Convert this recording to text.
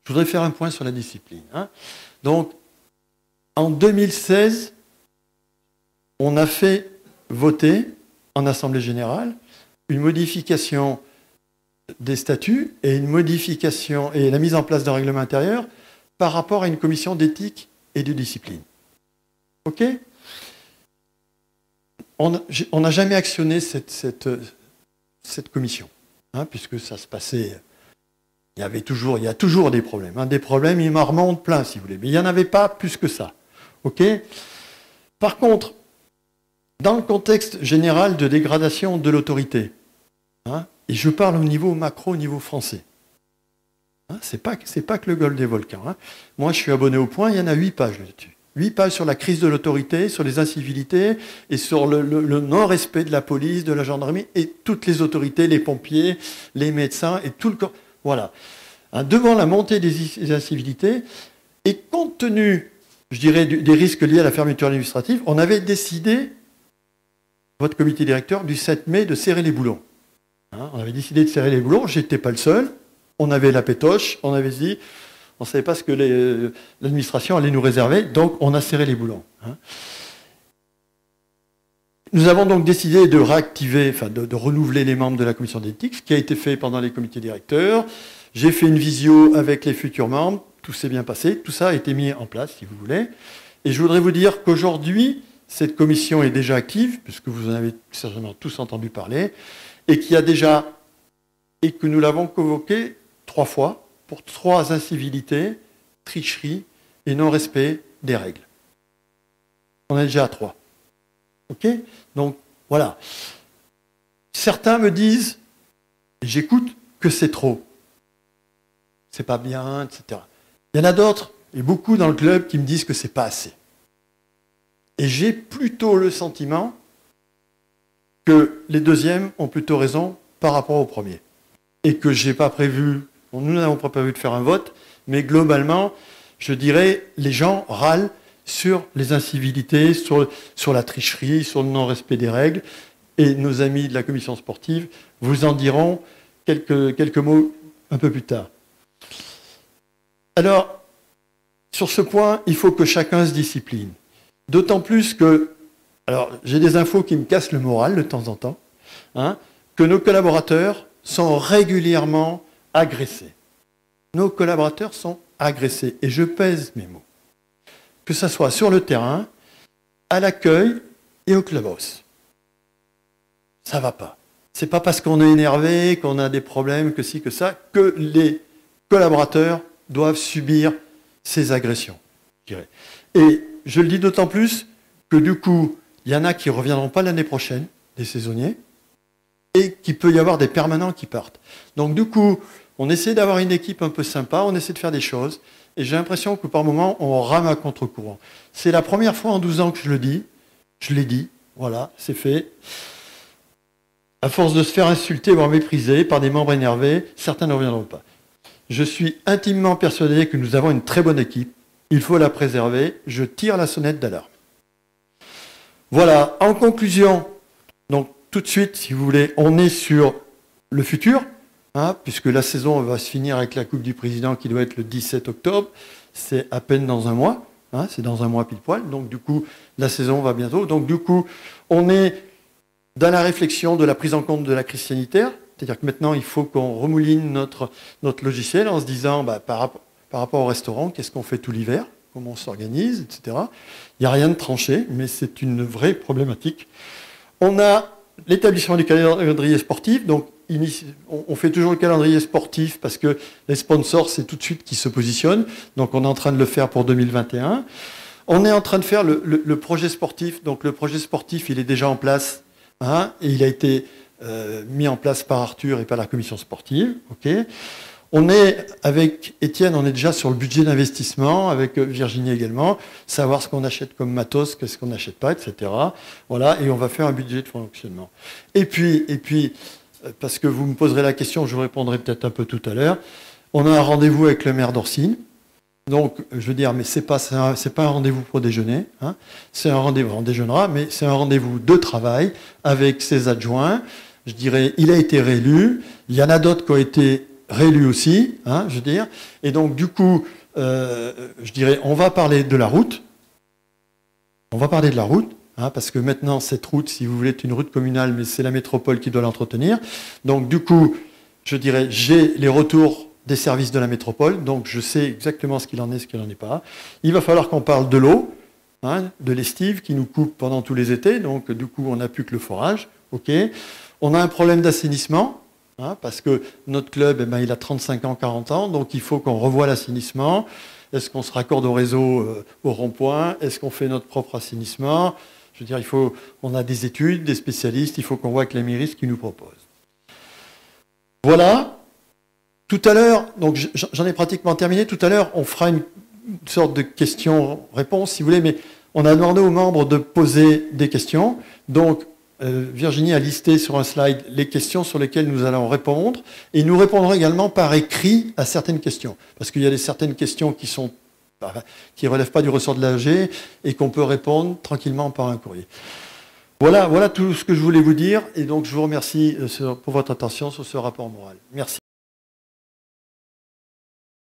Je voudrais faire un point sur la discipline. Donc, en 2016, on a fait voter en Assemblée générale une modification des statuts et une modification et la mise en place d'un règlement intérieur par rapport à une commission d'éthique et de discipline. OK ? On n'a jamais actionné cette commission, puisque ça se passait. Il y a toujours des problèmes. Des problèmes, il m'en remonte plein, si vous voulez. Mais il n'y en avait pas plus que ça. OK ? Par contre, dans le contexte général de dégradation de l'autorité, et je parle au niveau macro, au niveau français, c'est pas que le golfe des volcans. Moi, je suis abonné au Point, il y en a 8 pages là-dessus. 8 pages sur la crise de l'autorité, sur les incivilités et sur le non-respect de la police, de la gendarmerie et toutes les autorités, les pompiers, les médecins et tout le corps. Voilà. Devant la montée des incivilités et compte tenu, je dirais, des risques liés à la fermeture administrative, on avait décidé, votre comité directeur, du 7 mai, de serrer les boulons. On avait décidé de serrer les boulons, j'étais pas le seul, on avait la pétoche, on avait dit, on ne savait pas ce que l'administration allait nous réserver, donc on a serré les boulons. Nous avons donc décidé de réactiver, de renouveler les membres de la commission d'éthique, ce qui a été fait pendant les comités directeurs. J'ai fait une visio avec les futurs membres, tout s'est bien passé, tout ça a été mis en place, si vous voulez. Et je voudrais vous dire qu'aujourd'hui, cette commission est déjà active, puisque vous en avez certainement tous entendu parler, et que nous l'avons convoquée 3 fois pour 3 incivilités, tricheries et non-respect des règles. On est déjà à 3. OK ? Donc, voilà. Certains me disent, et j'écoute, que c'est trop. C'est pas bien, etc. Il y en a d'autres, et beaucoup dans le club, qui me disent que c'est pas assez. Et j'ai plutôt le sentiment que les deuxièmes ont plutôt raison par rapport aux premiers. Et que nous n'avons pas prévu de faire un vote, mais globalement, je dirais, les gens râlent sur les incivilités, sur la tricherie, sur le non-respect des règles, et nos amis de la commission sportive vous en diront quelques mots un peu plus tard. Alors, sur ce point, il faut que chacun se discipline. D'autant plus que, alors j'ai des infos qui me cassent le moral de temps en temps, que nos collaborateurs sont régulièrement agressés. Nos collaborateurs sont agressés, et je pèse mes mots. Que ce soit sur le terrain, à l'accueil et au clubhouse. Ça ne va pas. Ce n'est pas parce qu'on est énervé, qu'on a des problèmes, que ci, que ça, que les collaborateurs doivent subir ces agressions, je dirais. Et je le dis d'autant plus que du coup, il y en a qui ne reviendront pas l'année prochaine, des saisonniers, et qu'il peut y avoir des permanents qui partent. Donc du coup, on essaie d'avoir une équipe un peu sympa, on essaie de faire des choses, et j'ai l'impression que par moment, on rame à contre-courant. C'est la première fois en 12 ans que je l'ai dit, voilà, c'est fait. À force de se faire insulter, voire mépriser par des membres énervés, certains ne reviendront pas. Je suis intimement persuadé que nous avons une très bonne équipe, il faut la préserver, je tire la sonnette d'alarme. Voilà, en conclusion, donc tout de suite, si vous voulez, on est sur le futur, puisque la saison va se finir avec la Coupe du Président qui doit être le 17 octobre, c'est à peine dans un mois, c'est dans un mois pile poil, donc du coup, la saison va bientôt. Donc du coup, on est dans la réflexion de la prise en compte de la crise sanitaire, c'est-à-dire que maintenant, il faut qu'on remouline notre logiciel en se disant, par rapport au restaurant, qu'est-ce qu'on fait tout l'hiver, comment on s'organise, etc. Il n'y a rien de tranché, mais c'est une vraie problématique. On a l'établissement du calendrier sportif, donc on fait toujours le calendrier sportif parce que les sponsors, c'est tout de suite qui se positionnent, donc on est en train de le faire pour 2021. On est en train de faire le projet sportif, donc le projet sportif, il est déjà en place, et il a été mis en place par Arthur et par la commission sportive. Okay. On est, avec Étienne, on est déjà sur le budget d'investissement, avec Virginie également, savoir ce qu'on achète comme matos, qu'est-ce qu'on n'achète pas, etc. Voilà, et on va faire un budget de fonctionnement. Et puis, parce que vous me poserez la question, je vous répondrai peut-être un peu tout à l'heure, on a un rendez-vous avec le maire d'Orsine. Donc, je veux dire, mais c'est pas un rendez-vous pour déjeuner, c'est un rendez-vous, on déjeunera, mais c'est un rendez-vous de travail avec ses adjoints. Je dirais, il a été réélu, il y en a d'autres qui ont été réélu aussi, hein, je veux dire. Et donc, du coup, je dirais, on va parler de la route. On va parler de la route, hein, parce que maintenant, cette route, si vous voulez, est une route communale, mais c'est la métropole qui doit l'entretenir. Donc, du coup, je dirais, j'ai les retours des services de la métropole, donc je sais exactement ce qu'il en est, ce qu'il n'en est pas. Il va falloir qu'on parle de l'eau, hein, de l'estive qui nous coupe pendant tous les étés, donc du coup, on n'a plus que le forage. Okay. On a un problème d'assainissement, hein, parce que notre club, eh ben, il a 35 ans, 40 ans, donc il faut qu'on revoie l'assainissement. Est-ce qu'on se raccorde au réseau au rond-point? Est-ce qu'on fait notre propre assainissement? Je veux dire, on a des études, des spécialistes, il faut qu'on voit avec la mairie ce qu'ils nous proposent. Voilà. Tout à l'heure, donc j'en ai pratiquement terminé, tout à l'heure, on fera une sorte de questions-réponses, si vous voulez, mais on a demandé aux membres de poser des questions. Donc, Virginie a listé sur un slide les questions sur lesquelles nous allons répondre, et nous répondrons également par écrit à certaines questions, parce qu'il y a certaines questions qui relèvent pas du ressort de l'AG et qu'on peut répondre tranquillement par un courrier. Voilà tout ce que je voulais vous dire, et donc je vous remercie pour votre attention sur ce rapport moral. Merci.